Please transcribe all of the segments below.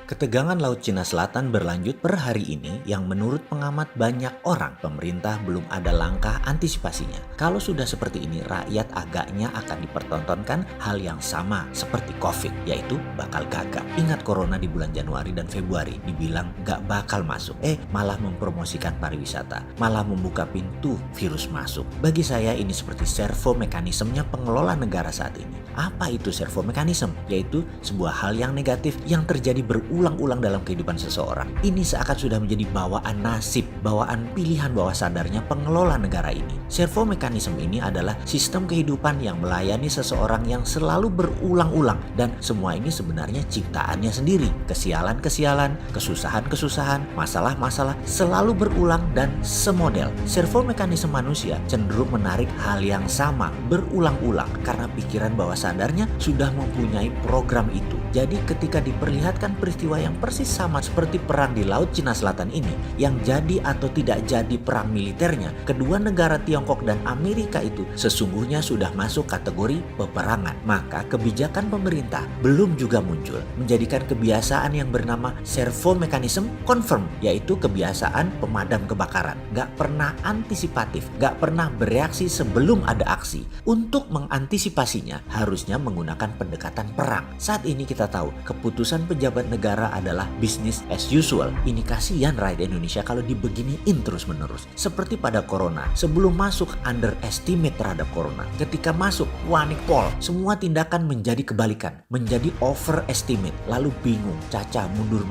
Ketegangan Laut Cina Selatan berlanjut per hari ini yang menurut pengamat banyak orang pemerintah belum ada langkah antisipasinya. Kalau sudah seperti ini, rakyat agaknya akan dipertontonkan hal yang sama seperti COVID, yaitu bakal gagap. Ingat corona di bulan Januari dan Februari dibilang gak bakal masuk, malah mempromosikan pariwisata, malah membuka pintu virus masuk. Bagi saya ini seperti servo mekanismenya pengelola negara saat ini. Apa itu servo mekanisme? Yaitu sebuah hal yang negatif yang terjadi berulang-ulang dalam kehidupan seseorang. Ini seakan sudah menjadi bawaan nasib, bawaan pilihan bawah sadarnya pengelola negara ini. Servo mekanisme ini adalah sistem kehidupan yang melayani seseorang yang selalu berulang-ulang, dan semua ini sebenarnya ciptaannya sendiri. Kesialan-kesialan, kesusahan-kesusahan, masalah-masalah selalu berulang dan semodel. Servo mekanisme manusia cenderung menarik hal yang sama berulang-ulang karena pikiran bawah sadarnya sudah mempunyai program itu. Jadi ketika diperlihatkan peristiwa yang persis sama seperti perang di Laut Cina Selatan ini, yang jadi atau tidak jadi perang militernya, kedua negara Tiongkok dan Amerika itu sesungguhnya sudah masuk kategori peperangan. Maka kebijakan pemerintah belum juga muncul, menjadikan kebiasaan yang bernama servo mekanisme confirm, yaitu kebiasaan pemadam kebakaran. Gak pernah antisipatif, gak pernah bereaksi sebelum ada aksi. Untuk mengantisipasinya harusnya menggunakan pendekatan perang. Saat ini kita tahu keputusan pejabat negara adalah business as usual. Ini kasihan rakyat Indonesia kalau dibeginiin terus-menerus. Seperti pada corona, sebelum masuk underestimate terhadap corona. Ketika masuk panik pol, semua tindakan menjadi kebalikan, menjadi overestimate. Lalu bingung, caca mundur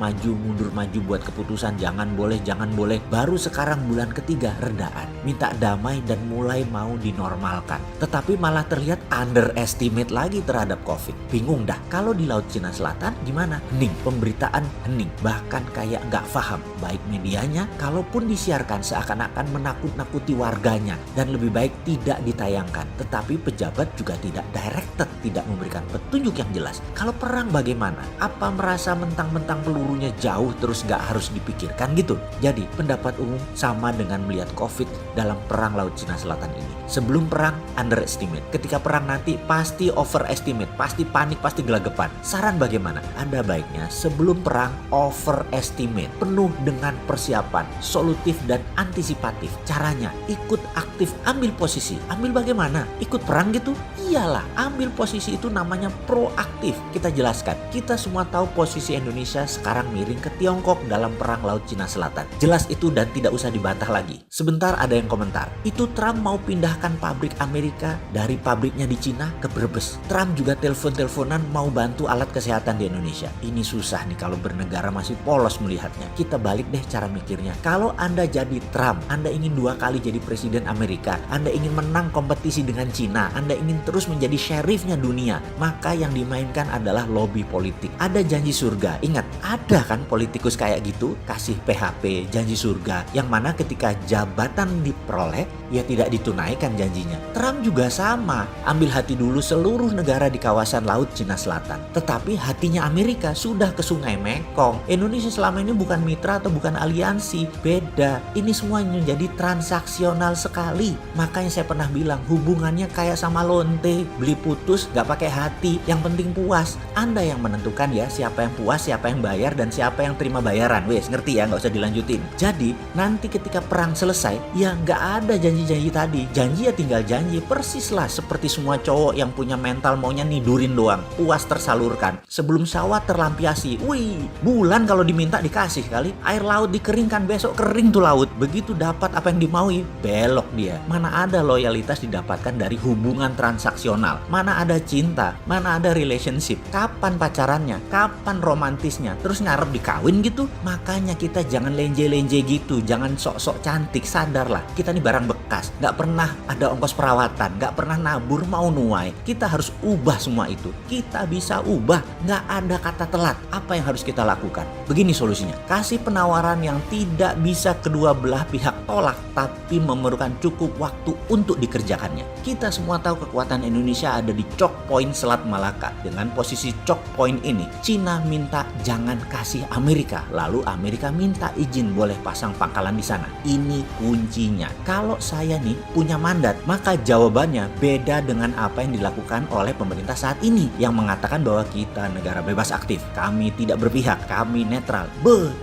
maju buat keputusan jangan boleh. Baru sekarang bulan ketiga redaan, minta damai dan mulai mau dinormalkan. Tetapi malah terlihat underestimate lagi terhadap COVID. Bingung dah, kalau di Laut Cina Selatan gimana? Hening, pemberitaan hening, bahkan kayak nggak paham. Baik medianya, kalaupun disiarkan seakan-akan menakut-nakuti warganya dan lebih baik tidak ditayangkan. Tetapi pejabat juga tidak directed, tidak memberikan petunjuk yang jelas. Kalau perang bagaimana? Apa merasa mentang-mentang pelurunya jauh terus nggak harus dipikirkan gitu? Jadi pendapat umum sama dengan melihat COVID dalam perang Laut Cina Selatan ini. Sebelum perang underestimate, ketika perang nanti pasti overestimate, pasti panik, pasti gelagapan. Saran bagaimana? Anda baiknya sebelum perang overestimate, penuh dengan persiapan, solutif dan antisipatif. Caranya ikut aktif, ambil posisi. Ambil bagaimana? Ikut perang gitu? Iyalah, ambil posisi itu namanya proaktif. Kita jelaskan, kita semua tahu posisi Indonesia sekarang miring ke Tiongkok dalam perang Laut Cina Selatan. Jelas itu dan tidak usah dibantah lagi. Sebentar ada yang komentar, itu Trump mau pindahkan pabrik Amerika dari pabriknya di Cina ke Brebes. Trump juga telepon-teleponan mau bantu alat kesehatan di Indonesia. Ini susah nih kalau bernegara masih polos melihatnya. Kita balik deh cara mikirnya. Kalau Anda jadi Trump, Anda ingin 2 kali jadi presiden Amerika, Anda ingin menang kompetisi dengan Cina, Anda ingin terus menjadi sheriffnya dunia, maka yang dimainkan adalah lobby politik. Ada janji surga. Ingat, ada kan politikus kayak gitu, kasih PHP, janji surga, yang mana ketika jabatan diperoleh, ya tidak ditunaikan janjinya. Trump juga sama, ambil hati dulu seluruh negara di kawasan Laut Cina Selatan. Tetapi hatinya Amerika sudah ke Sungai Mekong. Indonesia selama ini bukan mitra atau bukan aliansi, beda. Ini semua menjadi transaksional sekali. Makanya saya pernah bilang hubungannya kayak sama lonte, beli putus gak pakai hati, yang penting puas. Anda yang menentukan ya siapa yang puas, siapa yang bayar, dan siapa yang terima bayaran. Wes, ngerti ya, gak usah dilanjutin. Jadi nanti ketika perang selesai, ya gak ada janji-janji tadi. Janji ya tinggal janji, persis lah seperti semua cowok yang punya mental maunya nidurin doang, puas tersalurkan. Sebelum sawah terlampiasi, wih, bulan kalau diminta dikasih kali. Air laut dikeringkan, besok kering tuh laut. Begitu dapat apa yang dimaui, belok dia. Mana ada loyalitas didapatkan dari hubungan transaksional? Mana ada cinta? Mana ada relationship? Kapan pacarannya? Kapan romantisnya? Terus ngarep dikawin gitu? Makanya kita jangan lenje-lenje gitu, jangan sok-sok cantik, sadarlah. Kita nih barang bekas, gak pernah ada ongkos perawatan, gak pernah nabur mau nuai. Kita harus ubah semua itu. Kita bisa ubah, gak ada kata telat. Apa yang harus kita lakukan? Begini solusinya, kasih penawaran yang tidak bisa kedua belah pihak tolak, tapi memerlukan cukup waktu untuk dikerjakannya. Kita semua tahu kekuatan Indonesia ada di choke point Selat Malaka. Dengan posisi choke point ini, Cina minta jangan kasih Amerika, lalu Amerika minta izin boleh pasang pangkalan di sana. Ini kuncinya. Kalau saya saya nih punya mandat. Maka jawabannya beda dengan apa yang dilakukan oleh pemerintah saat ini yang mengatakan bahwa kita negara bebas aktif, kami tidak berpihak, kami netral.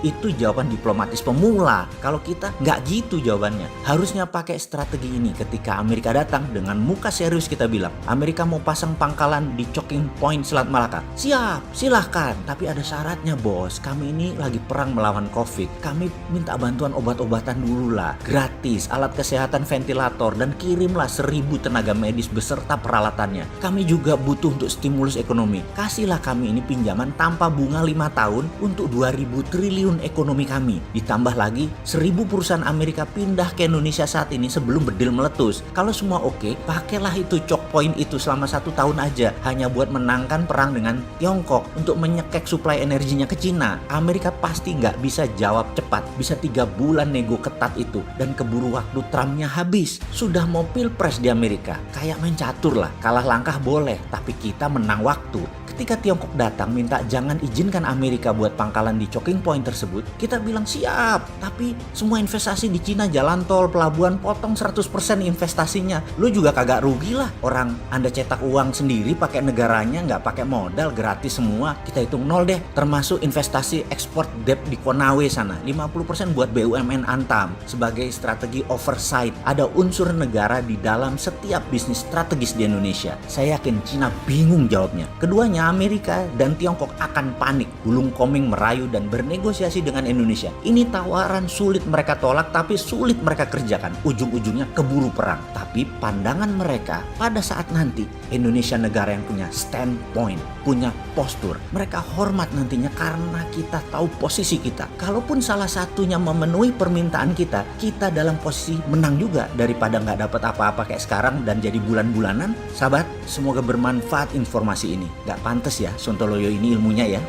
Itu jawaban diplomatis pemula. Kalau kita nggak gitu jawabannya. Harusnya pakai strategi ini. Ketika Amerika datang, dengan muka serius kita bilang, Amerika mau pasang pangkalan di Choking Point Selat Malaka. Siap, silahkan. Tapi ada syaratnya bos. Kami ini lagi perang melawan COVID. Kami minta bantuan obat-obatan dulu lah. Gratis, alat kesehatan, ventilator, dan kirimlah 1.000 tenaga medis beserta peralatannya. Kami juga butuh untuk stimulus ekonomi. Kasihlah kami ini pinjaman tanpa bunga 5 tahun untuk 2.000 triliun ekonomi kami. Ditambah lagi 1.000 perusahaan Amerika pindah ke Indonesia saat ini sebelum bedil meletus. Kalau semua oke, pakailah itu choke point itu selama 1 tahun aja. Hanya buat menangkan perang dengan Tiongkok untuk menyekek suplai energinya ke Cina. Amerika pasti nggak bisa jawab cepat. Bisa 3 bulan nego ketat itu. Dan keburu waktu Trumpnya habis. Sudah mau pilpres di Amerika. Kayak main catur lah. Kalah langkah boleh, tapi kita menang waktu. Ketika Tiongkok datang minta jangan izinkan Amerika buat pangkalan di Choking Point tersebut, kita bilang siap. Tapi semua investasi di Cina, jalan tol, pelabuhan, potong 100% investasinya. Lu juga kagak rugi lah. Orang Anda cetak uang sendiri pakai negaranya, nggak pakai modal, gratis semua. Kita hitung nol deh. Termasuk investasi ekspor debt di Konawe sana. 50% buat BUMN Antam. Sebagai strategi oversight, ada unsur negara di dalam setiap bisnis strategis di Indonesia. Saya yakin Cina bingung jawabnya. Keduanya Amerika dan Tiongkok akan panik, gulung komeng merayu dan bernegosiasi dengan Indonesia. Ini tawaran sulit mereka tolak tapi sulit mereka kerjakan. Ujung-ujungnya keburu perang. Tapi pandangan mereka pada saat nanti Indonesia negara yang punya standpoint, punya postur. Mereka hormat nantinya karena kita tahu posisi kita. Kalaupun salah satunya memenuhi permintaan kita, kita dalam posisi menang juga daripada nggak dapat apa-apa kayak sekarang dan jadi bulan-bulanan. Sahabat, semoga bermanfaat informasi ini. Nggak pantas ya Sontoloyo ini ilmunya ya.